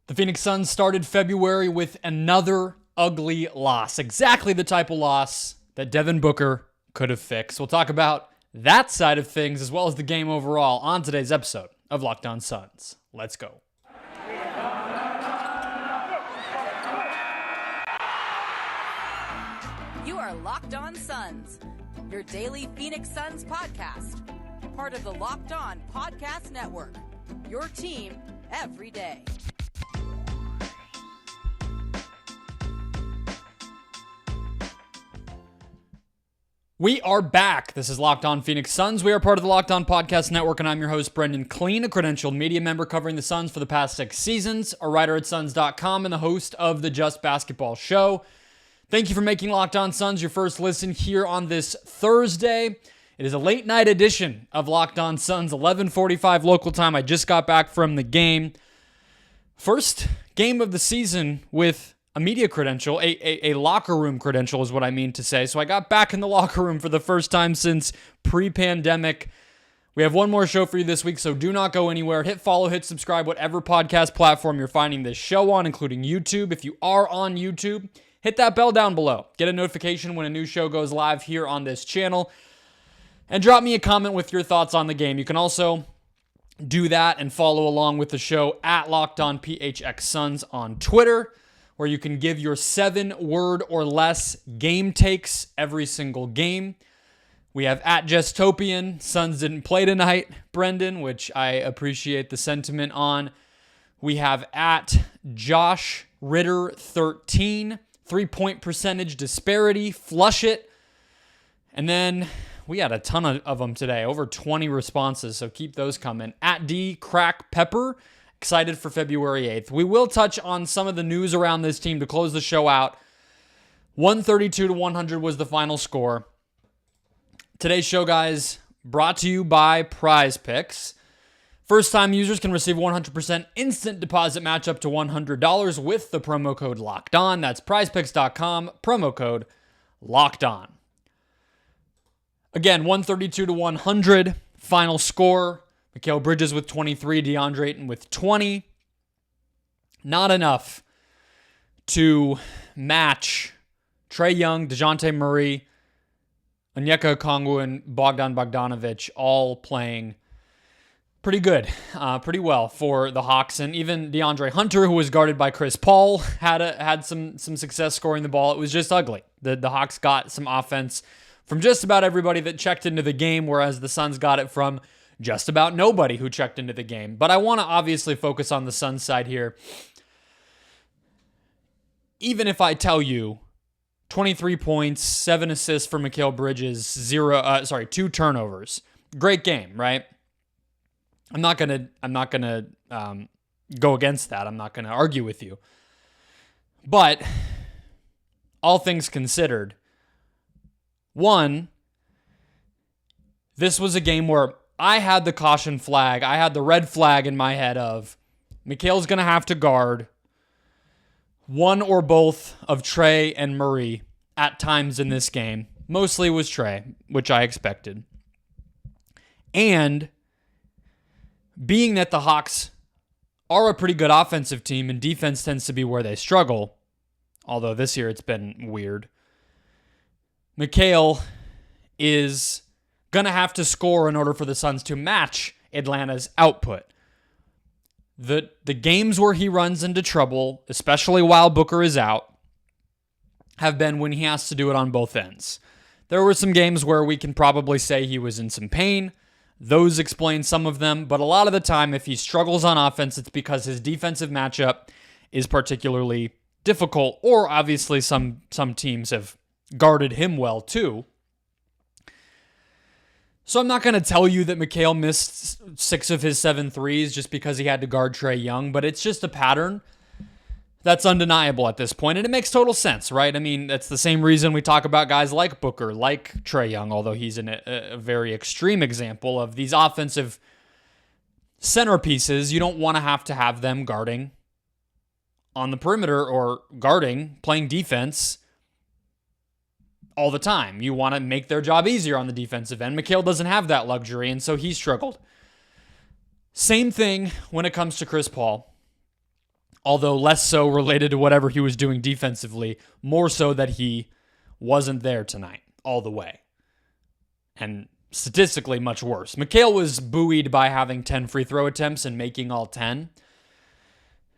The Phoenix Suns started February with another ugly loss. Exactly the type of loss that Devin Booker could have fixed. We'll talk about that side of things as well as the game overall on today's episode of Locked On Suns. Let's go. You are Locked On Suns, your daily Phoenix Suns podcast. Part of the Locked On Podcast Network, your team every day. We are back. This is Locked On Phoenix Suns. We are part of the Locked On Podcast Network, and I'm your host, Brendon Kleen, a credentialed media member covering the Suns for the past 6 seasons, a writer at Suns.com, and the host of the Just Basketball Show. Thank you for making Locked On Suns your first listen here on this Thursday. It is a late night edition of Locked On Suns, 11:45 local time. I just got back from the game. First game of the season with a media credential, a locker room credential is what I mean to say. So I got back in the locker room for the first time since pre-pandemic. We have one more show for you this week, so do not go anywhere. Hit follow, hit subscribe, whatever podcast platform you're finding this show on, including YouTube. If you are on YouTube, hit that bell down below. Get a notification when a new show goes live here on this channel. And drop me a comment with your thoughts on the game. You can also do that and follow along with the show at Locked On PHX Suns on Twitter, where you can give your 7-word or less game takes every single game. We have at Gestopian, Suns didn't play tonight, Brendon, which I appreciate the sentiment on. We have at Josh Ritter 13, 3-point percentage disparity, flush it. And then we had a ton of them today, over 20 responses, so keep those coming. At D Crack Pepper, excited for February 8th. We will touch on some of the news around this team to close the show out. 132-100 was the final score. Today's show, guys, brought to you by PrizePicks. First-time users can receive 100% instant deposit match up to $100 with the promo code LOCKEDON. That's prizepicks.com, promo code LOCKEDON. Again, 132-100, final score. Mikal Bridges with 23, DeAndre Ayton with 20. Not enough to match Trae Young, DeJounte Murray, Onyeka Okongwu, and Bogdan Bogdanovic all playing pretty good, pretty well for the Hawks. And even DeAndre Hunter, who was guarded by Chris Paul, had some success scoring the ball. It was just ugly. The Hawks got some offense from just about everybody that checked into the game, whereas the Suns got it from just about nobody who checked into the game. But I want to obviously focus on the Suns side here. Even if I tell you 23 points, 7 assists for Mikal Bridges, 2 turnovers. Great game, right? I'm not gonna go against that. I'm not gonna argue with you. But all things considered, one, this was a game where I had the caution flag. I had the red flag in my head of Mikal's going to have to guard one or both of Trae and Murray at times in this game. Mostly was Trae, which I expected. And being that the Hawks are a pretty good offensive team and defense tends to be where they struggle, although this year it's been weird, Mikal is going to have to score in order for the Suns to match Atlanta's output. The games where he runs into trouble, especially while Booker is out, have been when he has to do it on both ends. There were some games where we can probably say he was in some pain. Those explain some of them, but a lot of the time, if he struggles on offense, it's because his defensive matchup is particularly difficult, or obviously some teams have guarded him well too. So I'm not going to tell you that Mikal missed 6 of his 7 threes just because he had to guard Trae Young, but it's just a pattern that's undeniable at this point, and it makes total sense, right? I mean, that's the same reason we talk about guys like Booker, like Trae Young, although he's a very extreme example of these offensive centerpieces. You don't want to have them guarding on the perimeter or playing defense all the time. You want to make their job easier on the defensive end. Mikal doesn't have that luxury, and so he struggled. Same thing when it comes to Chris Paul. although less so related to whatever he was doing defensively, more so that he wasn't there tonight all the way. And statistically much worse. Mikal was buoyed by having 10 free throw attempts and making all 10.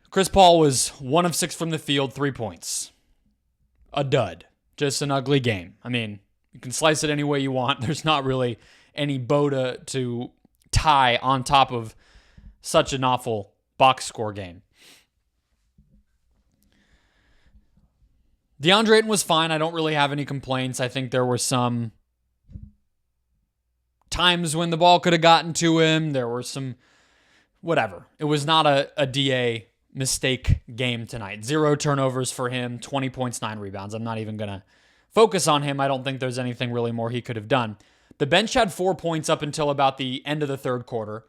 Chris Paul was 1 of 6 from the field, 3 points. A dud. Just an ugly game. I mean, you can slice it any way you want. There's not really any bow to tie on top of such an awful box score game. DeAndre Ayton was fine. I don't really have any complaints. I think there were some times when the ball could have gotten to him. There were some, whatever. It was not a DA mistake game tonight. 0 turnovers for him, 20 points, 9 rebounds. I'm not even going to focus on him. I don't think there's anything really more he could have done. The bench had 4 points up until about the end of the third quarter.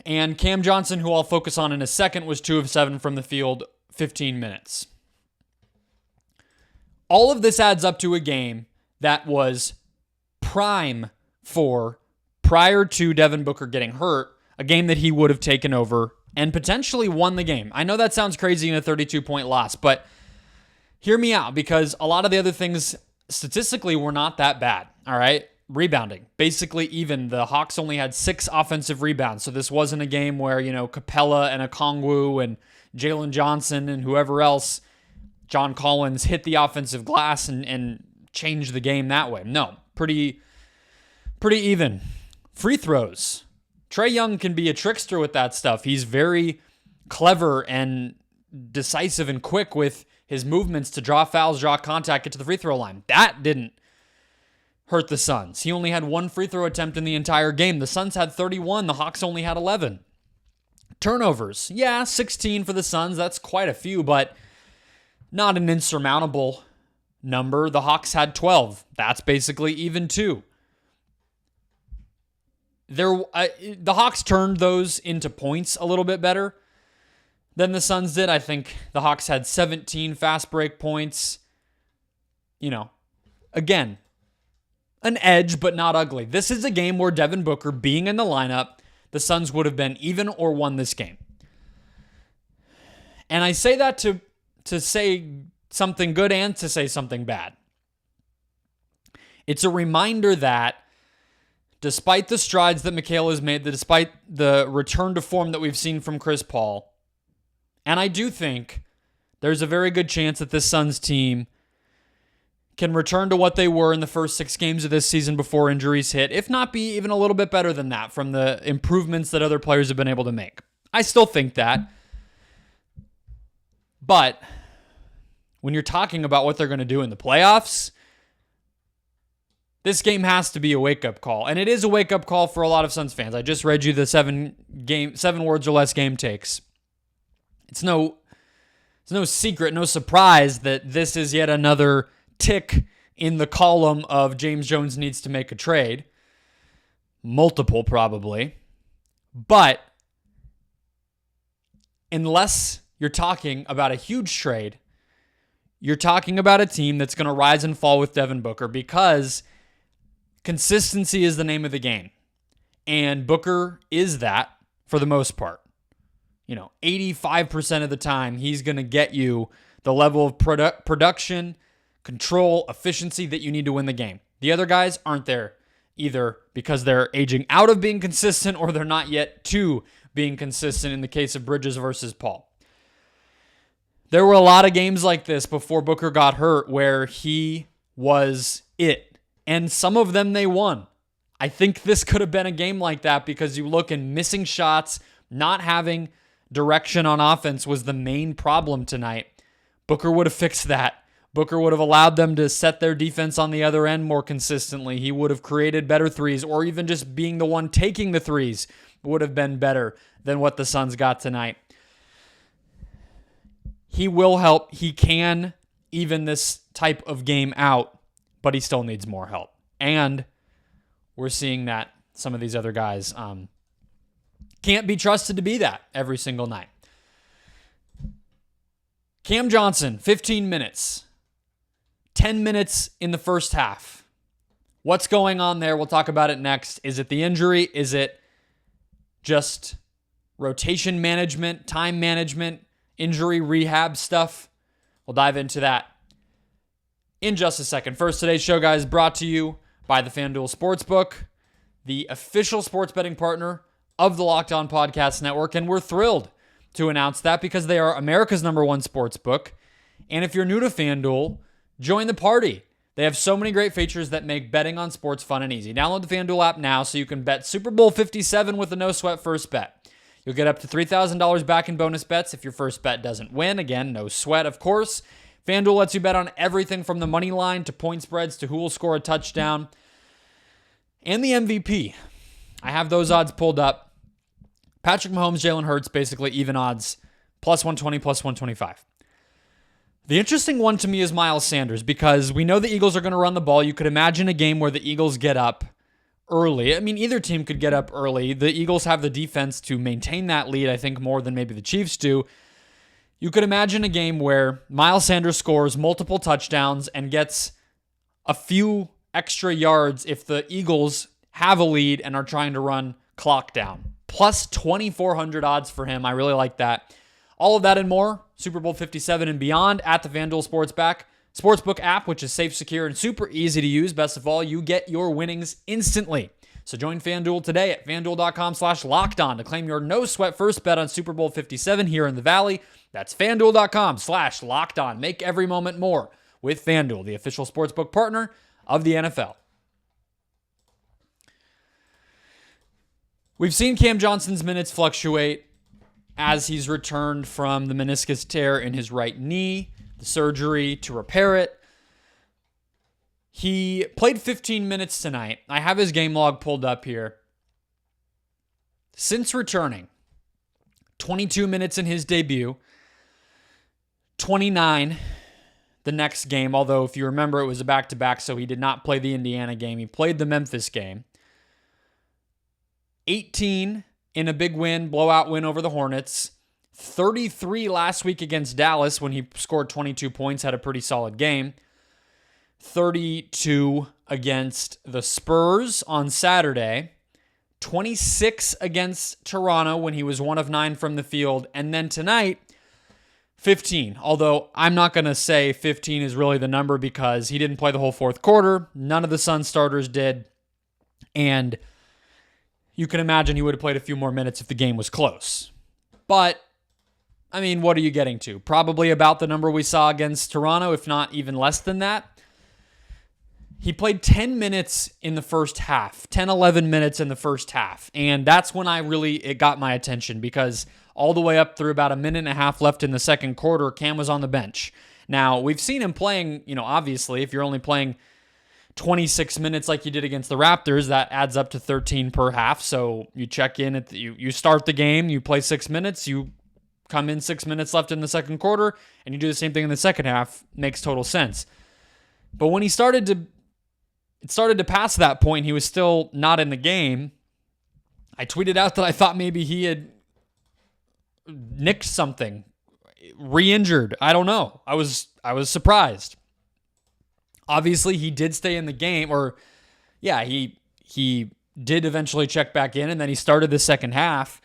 And Cam Johnson, who I'll focus on in a second, was 2 of 7 from the field, 15 minutes. All of this adds up to a game that was prime for, prior to Devin Booker getting hurt, a game that he would have taken over and potentially won the game. I know that sounds crazy in a 32-point loss, but hear me out, because a lot of the other things statistically were not that bad, all right? Rebounding, basically even. The Hawks only had 6 offensive rebounds, so this wasn't a game where, Capella and Okongwu and Jalen Johnson and whoever else, John Collins, hit the offensive glass and changed the game that way. No, pretty even. Free throws. Trae Young can be a trickster with that stuff. He's very clever and decisive and quick with his movements to draw fouls, draw contact, get to the free throw line. That didn't hurt the Suns. He only had 1 free throw attempt in the entire game. The Suns had 31. The Hawks only had 11. Turnovers. Yeah, 16 for the Suns. That's quite a few, but not an insurmountable number. The Hawks had 12. That's basically even too. The Hawks turned those into points a little bit better than the Suns did. I think the Hawks had 17 fast break points. Again, an edge, but not ugly. This is a game where Devin Booker being in the lineup, the Suns would have been even or won this game. And I say that to say something good and to say something bad. It's a reminder that despite the strides that Mikal has made, despite the return to form that we've seen from Chris Paul, and I do think there's a very good chance that this Suns team can return to what they were in the first 6 games of this season before injuries hit, if not be even a little bit better than that from the improvements that other players have been able to make. I still think that. But when you're talking about what they're going to do in the playoffs, this game has to be a wake-up call. And it is a wake-up call for a lot of Suns fans. I just read you the 7 words or less game takes. It's no secret, no surprise that this is yet another tick in the column of James Jones needs to make a trade. Multiple, probably. But unless you're talking about a huge trade, you're talking about a team that's going to rise and fall with Devin Booker, because consistency is the name of the game. And Booker is that for the most part. 85% of the time, he's going to get you the level of production, control, efficiency that you need to win the game. The other guys aren't there either because they're aging out of being consistent or they're not yet to being consistent in the case of Bridges versus Paul. There were a lot of games like this before Booker got hurt where he was it. And some of them they won. I think this could have been a game like that because you look and missing shots, not having direction on offense was the main problem tonight. Booker would have fixed that. Booker would have allowed them to set their defense on the other end more consistently. He would have created better threes, or even just being the one taking the threes would have been better than what the Suns got tonight. He will help. He can even this type of game out, but he still needs more help. And we're seeing that some of these other guys can't be trusted to be that every single night. Cam Johnson, 15 minutes. 10 minutes in the first half. What's going on there? We'll talk about it next. Is it the injury? Is it just rotation management, time management? injury rehab stuff. We'll dive into that in just a second. First, today's show, guys, brought to you by the FanDuel Sportsbook, the official sports betting partner of the Locked On Podcast Network, and we're thrilled to announce that because they are America's #1 sportsbook. And if you're new to FanDuel, join the party. They have so many great features that make betting on sports fun and easy. Download the FanDuel app now so you can bet Super Bowl 57 with a no-sweat first bet. You'll get up to $3,000 back in bonus bets if your first bet doesn't win. Again, no sweat, of course. FanDuel lets you bet on everything from the money line to point spreads to who will score a touchdown and the MVP. I have those odds pulled up. Patrick Mahomes, Jalen Hurts, basically even odds, plus 120, plus 125. The interesting one to me is Miles Sanders because we know the Eagles are going to run the ball. You could imagine a game where the Eagles get up early. I mean, either team could get up early. The Eagles have the defense to maintain that lead, I think, more than maybe the Chiefs do. You could imagine a game where Miles Sanders scores multiple touchdowns and gets a few extra yards if the Eagles have a lead and are trying to run clock down. Plus 2,400 odds for him. I really like that. All of that and more, Super Bowl 57 and beyond at the FanDuel Sportsbook app, which is safe, secure, and super easy to use. Best of all, you get your winnings instantly. So join FanDuel today at FanDuel.com/LockedOn to claim your no-sweat first bet on Super Bowl 57 here in the Valley. That's FanDuel.com/LockedOn. Make every moment more with FanDuel, the official sportsbook partner of the NFL. We've seen Cam Johnson's minutes fluctuate as he's returned from the meniscus tear in his right knee, the surgery to repair it. He played 15 minutes tonight. I have his game log pulled up here. Since returning, 22 minutes in his debut, 29 the next game, although if you remember it was a back-to-back, so he did not play the Indiana game. He played the Memphis game. 18 in a big win, blowout win over the Hornets. 33 last week against Dallas when he scored 22 points, had a pretty solid game. 32 against the Spurs on Saturday. 26 against Toronto when he was 1 of 9 from the field. And then tonight, 15. Although I'm not going to say 15 is really the number because he didn't play the whole fourth quarter. None of the Suns starters did. And you can imagine he would have played a few more minutes if the game was close. But, I mean, what are you getting to? Probably about the number we saw against Toronto, if not even less than that. He played 10 minutes in the first half, 10, 11 minutes in the first half. And that's when it got my attention because all the way up through about a minute and a half left in the second quarter, Cam was on the bench. Now, we've seen him playing, obviously, if you're only playing 26 minutes like you did against the Raptors, that adds up to 13 per half. So you check in, you start the game, you play 6 minutes, you come in 6 minutes left in the second quarter, and you do the same thing in the second half. Makes total sense. But when it started to pass that point, he was still not in the game. I tweeted out that I thought maybe he had nicked something, re-injured. I don't know. I was surprised. Obviously, he did stay in the game, he did eventually check back in, and then he started the second half.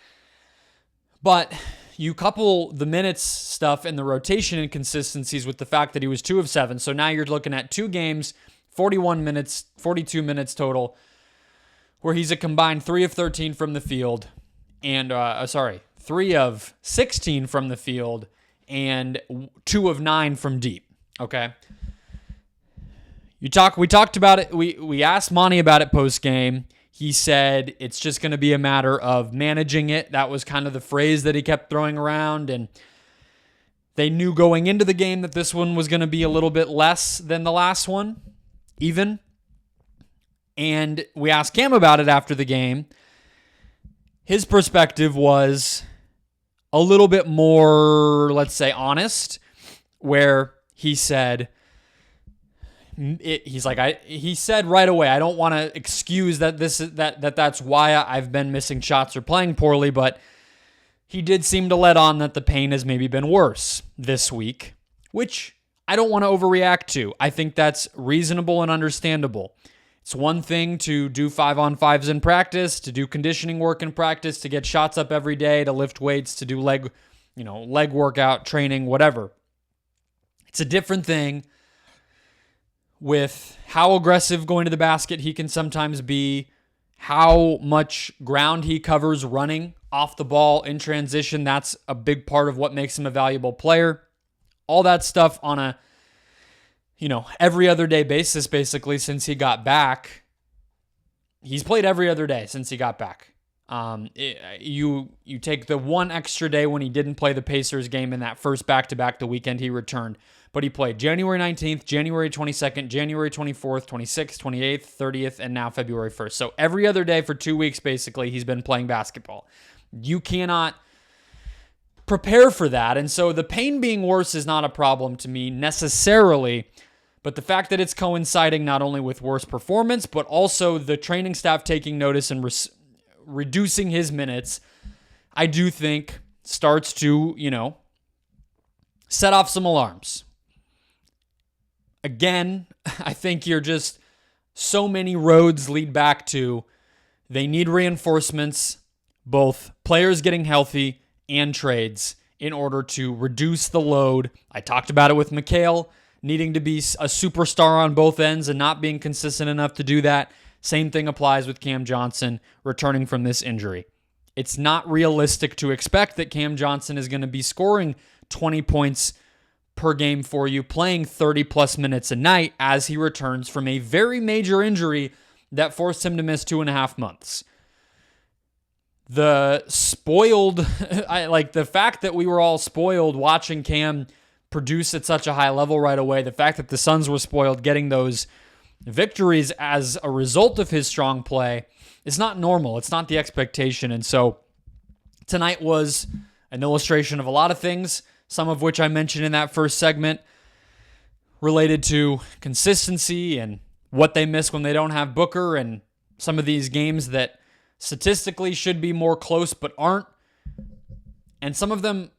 But you couple the minutes stuff and the rotation inconsistencies with the fact that he was 2 of 7, so now you're looking at 2 games, 41 minutes, 42 minutes total, where he's a combined 3 of 13 from the field, and 3 of 16 from the field, and 2 of 9 from deep, okay? We talked about it. We asked Monty about it post-game. He said it's just going to be a matter of managing it. That was kind of the phrase that he kept throwing around, and they knew going into the game that this one was going to be a little bit less than the last one, even. And we asked Cam about it after the game. His perspective was a little bit more, let's say, honest, where he said, he said right away, I don't want to excuse that's why I've been missing shots or playing poorly, but he did seem to let on that the pain has maybe been worse this week, which I don't want to overreact to. I think that's reasonable and understandable. It's one thing to do 5-on-5s in practice, to do conditioning work in practice, to get shots up every day, to lift weights, to do leg leg workout, training, whatever. It's a different thing with how aggressive going to the basket he can sometimes be, how much ground he covers running off the ball in transition. That's a big part of what makes him a valuable player. All that stuff on a, every other day basis, basically, since he got back. He's played every other day since he got back. You take the one extra day when he didn't play the Pacers game in that first back-to-back the weekend he returned. But he played January 19th, January 22nd, January 24th, 26th, 28th, 30th, and now February 1st. So every other day for 2 weeks, basically, he's been playing basketball. You cannot prepare for that. And so the pain being worse is not a problem to me necessarily, but the fact that it's coinciding not only with worse performance, but also the training staff taking notice and reducing his minutes, I do think starts to, set off some alarms. Again, I think so many roads lead back to they need reinforcements, both players getting healthy and trades, in order to reduce the load. I talked about it with Mikal, needing to be a superstar on both ends and not being consistent enough to do that. Same thing applies with Cam Johnson returning from this injury. It's not realistic to expect that Cam Johnson is going to be scoring 20 points per game for you, playing 30-plus minutes a night as he returns from a very major injury that forced him to miss 2.5 months. The fact that we were all spoiled watching Cam produce at such a high level right away, the fact that the Suns were spoiled getting those victories as a result of his strong play, is not normal. It's not the expectation. And so tonight was an illustration of a lot of things, some of which I mentioned in that first segment, related to consistency and what they miss when they don't have Booker, and some of these games that statistically should be more close but aren't. And some of them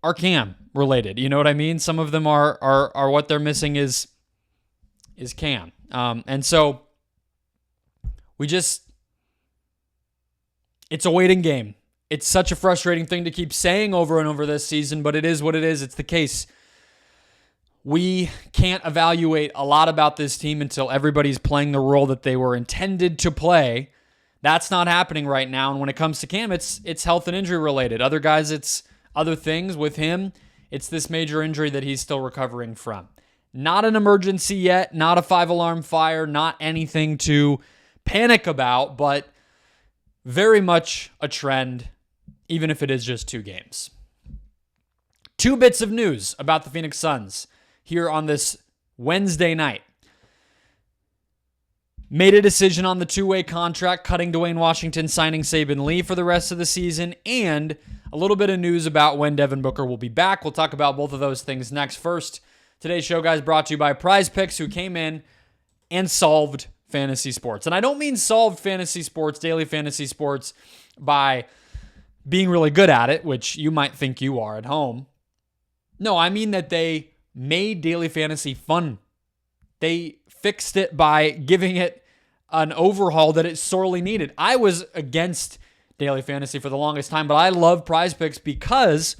are Cam related. You know what I mean? Some of them are what they're missing is Cam. And so it's a waiting game. It's such a frustrating thing to keep saying over and over this season, but it is what it is. It's the case. We can't evaluate a lot about this team until everybody's playing the role that they were intended to play. That's not happening right now. And when it comes to Cam, it's health and injury related. Other guys, it's other things. With him, it's this major injury that he's still recovering from. Not an emergency yet, not a 5-alarm fire, not anything to panic about, but very much a trend, even if it is just 2 games. 2 bits of news about the Phoenix Suns here on this Wednesday night. Made a decision on the 2-way contract, cutting Duane Washington, signing Saben Lee for the rest of the season, and a little bit of news about when Devin Booker will be back. We'll talk about both of those things next. First, today's show, guys, brought to you by PrizePicks, who came in and solved fantasy sports. And I don't mean solved fantasy sports, daily fantasy sports, by being really good at it, which you might think you are at home. No, I mean that they made daily fantasy fun. They fixed it by giving it an overhaul that it sorely needed. I was against daily fantasy for the longest time, but I love PrizePicks because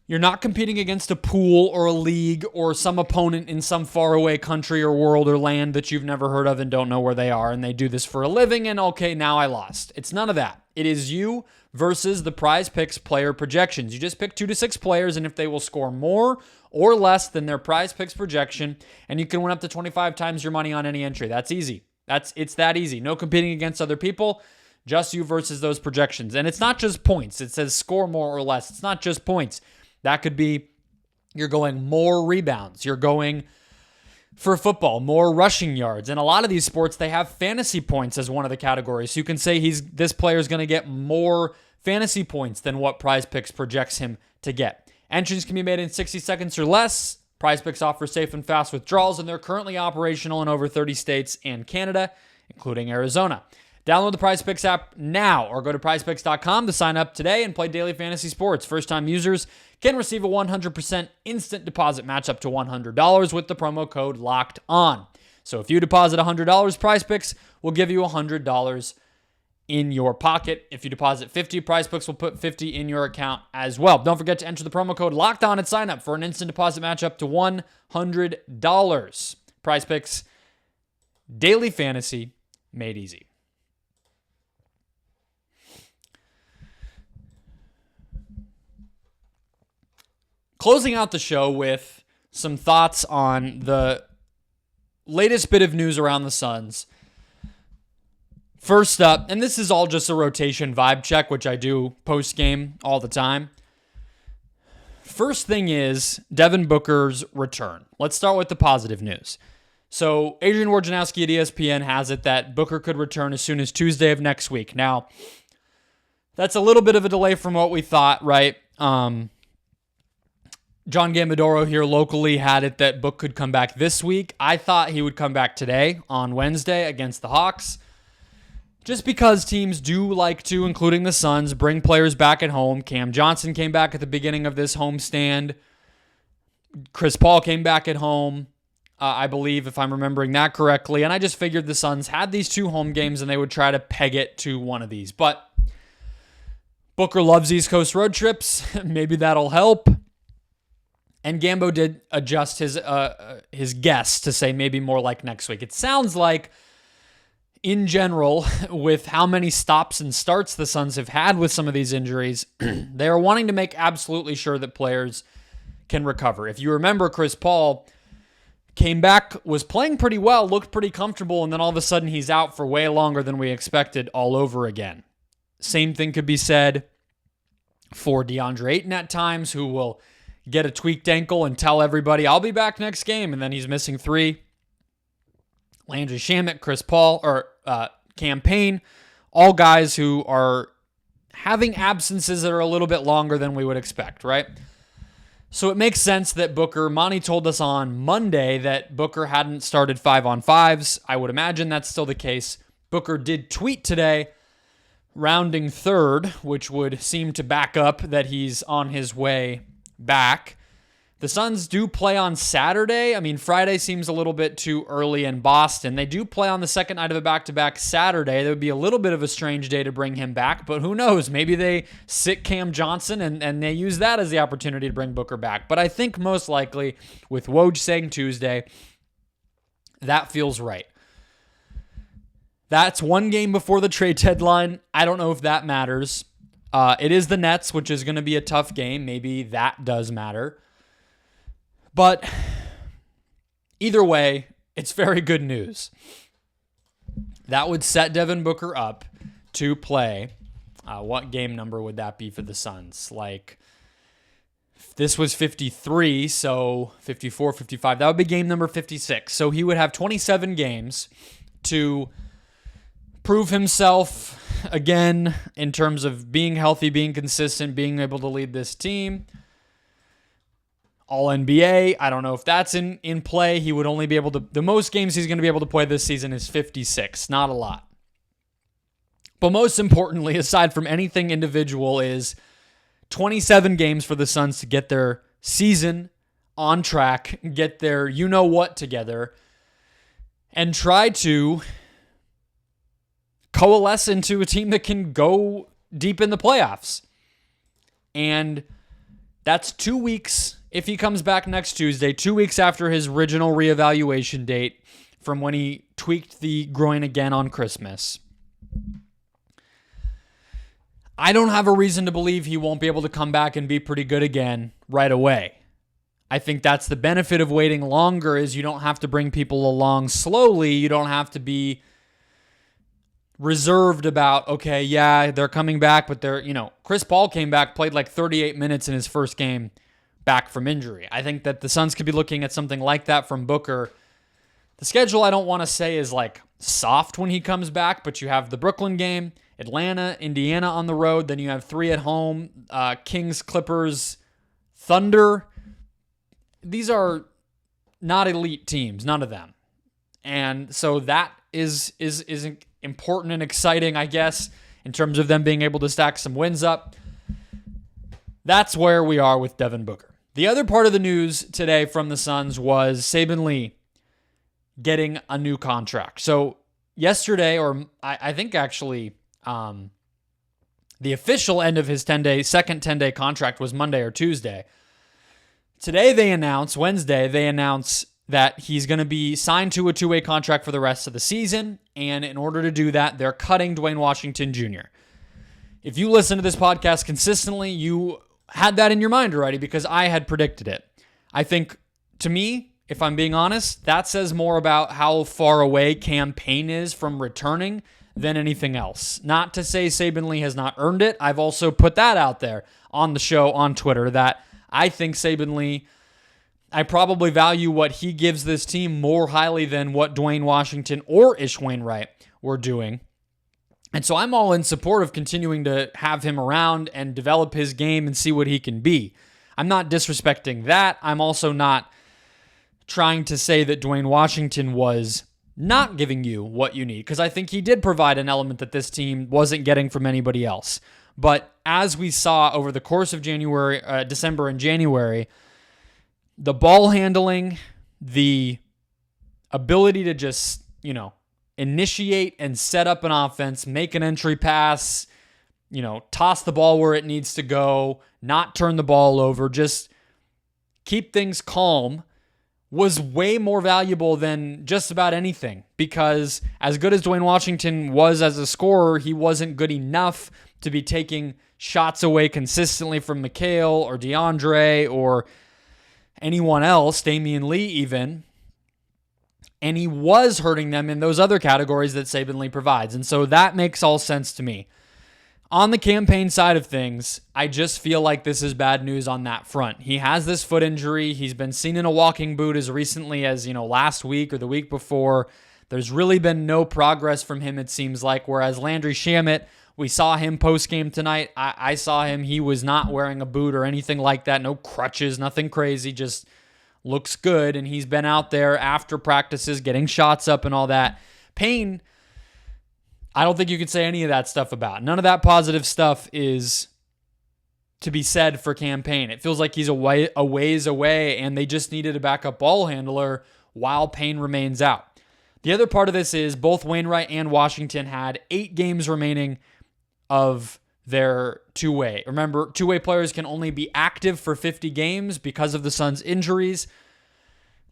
you're not competing against a pool or a league or some opponent in some faraway country or world or land that you've never heard of and don't know where they are, and they do this for a living, and okay, now I lost. It's none of that. It is you versus the PrizePicks player projections. You just pick 2 to 6 players, and if they will score more or less than their PrizePicks projection, and you can win up to 25 times your money on any entry. That's easy. It's that easy. No competing against other people, just you versus those projections. And it's not just points. It says score more or less. It's not just points. That could be you're going more rebounds. You're going, for football, more rushing yards. And a lot of these sports, they have fantasy points as one of the categories. So you can say this player is going to get more fantasy points than what PrizePicks projects him to get. Entries can be made in 60 seconds or less. PrizePicks offers safe and fast withdrawals, and they're currently operational in over 30 states and Canada, including Arizona. Download the PrizePicks app now or go to prizepicks.com to sign up today and play daily fantasy sports. First-time users can receive a 100% instant deposit match up to $100 with the promo code LOCKEDON. So if you deposit $100, PrizePicks will give you $100 in your pocket. If you deposit 50, PrizePicks will put 50 in your account as well. Don't forget to enter the promo code LOCKEDON at sign up for an instant deposit match up to $100. PrizePicks, daily fantasy made easy. Closing out the show with some thoughts on the latest bit of news around the Suns. First up, and this is all just a rotation vibe check, which I do post-game all the time. First thing is Devin Booker's return. Let's start with the positive news. So Adrian Wojnarowski at ESPN has it that Booker could return as soon as Tuesday of next week. Now, that's a little bit of a delay from what we thought, right? John Gambadoro here locally had it that Book could come back this week. I thought he would come back today on Wednesday against the Hawks. Just because teams do like to, including the Suns, bring players back at home. Cam Johnson came back at the beginning of this homestand. Chris Paul came back at home, I believe, if I'm remembering that correctly. And I just figured the Suns had these 2 home games and they would try to peg it to one of these. But Booker loves East Coast road trips. Maybe that'll help. And Gambo did adjust his guess to say maybe more like next week. It sounds like, in general, with how many stops and starts the Suns have had with some of these injuries, they are wanting to make absolutely sure that players can recover. If you remember, Chris Paul came back, was playing pretty well, looked pretty comfortable, and then all of a sudden he's out for way longer than we expected all over again. Same thing could be said for DeAndre Ayton at times, who will get a tweaked ankle and tell everybody, I'll be back next game, and then he's missing 3. Landry Shamet, Chris Paul, or Cam Payne, all guys who are having absences that are a little bit longer than we would expect, right? So it makes sense that Booker, Monty told us on Monday that Booker hadn't started 5-on-5s. I would imagine that's still the case. Booker did tweet today, rounding third, which would seem to back up that he's on his way back. The Suns do play on Saturday. I mean, Friday seems a little bit too early in Boston. They do play on the second night of a back-to-back Saturday. That would be a little bit of a strange day to bring him back, but who knows? Maybe they sit Cam Johnson and they use that as the opportunity to bring Booker back. But I think most likely, with Woj saying Tuesday, that feels right. That's one game before the trade deadline. I don't know if that matters. It is the Nets, which is going to be a tough game. Maybe that does matter. But either way, it's very good news. That would set Devin Booker up to play. What game number would that be for the Suns? Like, this was 53, so 54, 55. That would be game number 56. So he would have 27 games to prove himself again in terms of being healthy, being consistent, being able to lead this team. All NBA, I don't know if that's in play. He would only be able to, the most games he's going to be able to play this season is 56. Not a lot. But most importantly, aside from anything individual, is 27 games for the Suns to get their season on track, get their you-know-what together, and try to coalesce into a team that can go deep in the playoffs. And that's 2 weeks, if he comes back next Tuesday, 2 weeks after his original reevaluation date from when he tweaked the groin again on Christmas. I don't have a reason to believe he won't be able to come back and be pretty good again right away. I think that's the benefit of waiting longer, is you don't have to bring people along slowly. You don't have to be reserved about, okay, yeah, they're coming back, but Chris Paul came back, played like 38 minutes in his first game back from injury. I think that the Suns could be looking at something like that from Booker. The schedule, I don't want to say is like soft when he comes back, but you have the Brooklyn game, Atlanta, Indiana on the road, then you have 3 at home, Kings, Clippers, Thunder. These are not elite teams, none of them. And so that is important and exciting, I guess, in terms of them being able to stack some wins up. That's where we are with Devin Booker. The other part of the news today from the Suns was Saben Lee getting a new contract. So yesterday, or I think actually The official end of his second 10-day contract was Monday or Tuesday. Today Wednesday, they announce that he's going to be signed to a two-way contract for the rest of the season, and in order to do that, they're cutting Duane Washington Jr. If you listen to this podcast consistently, you had that in your mind already because I had predicted it. I think, to me, if I'm being honest, that says more about how far away Cam Payne is from returning than anything else. Not to say Saben Lee has not earned it. I've also put that out there on the show on Twitter that I think Saben Lee, I probably value what he gives this team more highly than what Duane Washington or Ish Wainwright were doing. And so I'm all in support of continuing to have him around and develop his game and see what he can be. I'm not disrespecting that. I'm also not trying to say that Duane Washington was not giving you what you need, because I think he did provide an element that this team wasn't getting from anybody else. But as we saw over the course of December and January, the ball handling, the ability to just, initiate and set up an offense, make an entry pass, toss the ball where it needs to go, not turn the ball over, just keep things calm, was way more valuable than just about anything, because as good as Duane Washington was as a scorer, he wasn't good enough to be taking shots away consistently from Mikal or DeAndre or anyone else, Damian Lee even, and he was hurting them in those other categories that Saben Lee provides, and so that makes all sense to me. On the campaign side of things, I just feel like this is bad news on that front. He has this foot injury. He's been seen in a walking boot as recently as, last week or the week before. There's really been no progress from him, it seems like, whereas Landry Shamet, we saw him post-game tonight. I saw him. He was not wearing a boot or anything like that. No crutches, nothing crazy, just looks good, and he's been out there after practices getting shots up and all that. Payne, I don't think you could say any of that stuff about. None of that positive stuff is to be said for Cam Payne. It feels like he's a ways away, and they just needed a backup ball handler while Payne remains out. The other part of this is both Wainwright and Washington had 8 games remaining of their two-way. Remember, two-way players can only be active for 50 games because of the Suns' injuries.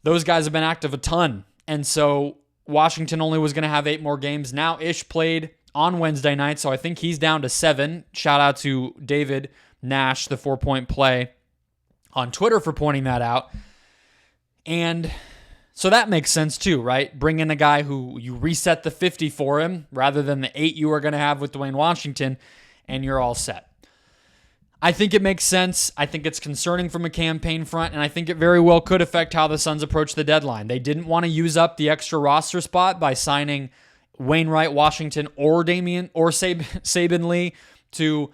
Those guys have been active a ton, and so Washington only was going to have 8 more games. Now Ish played on Wednesday night, so I think he's down to 7. Shout out to David Nash, the 4-point play on Twitter, for pointing that out. And so that makes sense too, right? Bring in a guy who you reset the 50 for him rather than the 8 you were going to have with Duane Washington, and you're all set. I think it makes sense. I think it's concerning from a campaign front, and I think it very well could affect how the Suns approach the deadline. They didn't want to use up the extra roster spot by signing Wainwright, Washington, or Saben Lee to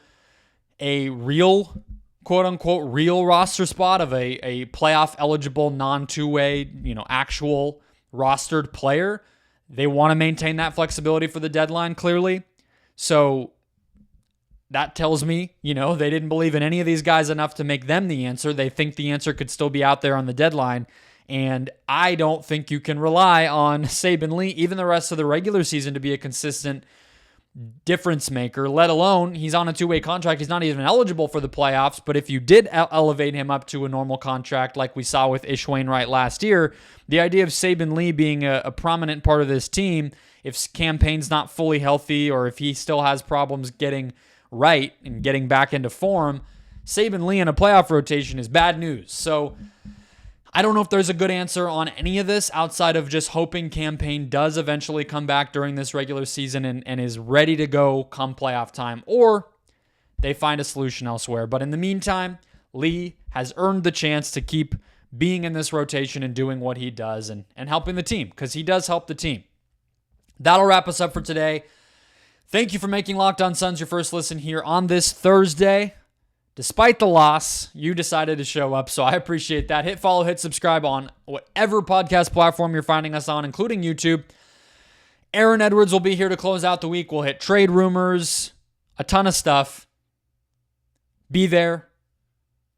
a real, quote-unquote, real roster spot of a playoff-eligible, non-two-way, actual rostered player. They want to maintain that flexibility for the deadline, clearly. So that tells me, they didn't believe in any of these guys enough to make them the answer. They think the answer could still be out there on the deadline. And I don't think you can rely on Saben Lee, even the rest of the regular season, to be a consistent difference maker, let alone he's on a two-way contract. He's not even eligible for the playoffs. But if you did elevate him up to a normal contract like we saw with Ish Wainwright last year, the idea of Saben Lee being a prominent part of this team, if Cam Payne's not fully healthy or if he still has problems getting right and getting back into form, Saben Lee in a playoff rotation is bad news. So I don't know if there's a good answer on any of this outside of just hoping Cam Payne does eventually come back during this regular season and is ready to go come playoff time, or they find a solution elsewhere. But in the meantime, Lee has earned the chance to keep being in this rotation and doing what he does and helping the team, because he does help the team. That'll wrap us up for today. Thank you for making Locked On Suns your first listen here on this Thursday. Despite the loss, you decided to show up, so I appreciate that. Hit follow, hit subscribe on whatever podcast platform you're finding us on, including YouTube. Aaron Edwards will be here to close out the week. We'll hit trade rumors, a ton of stuff. Be there.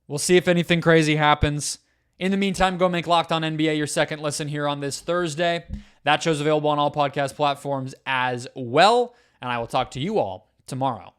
We'll see if anything crazy happens. In the meantime, go make Locked On NBA your second listen here on this Thursday. That show's available on all podcast platforms as well. and I will talk to you all tomorrow.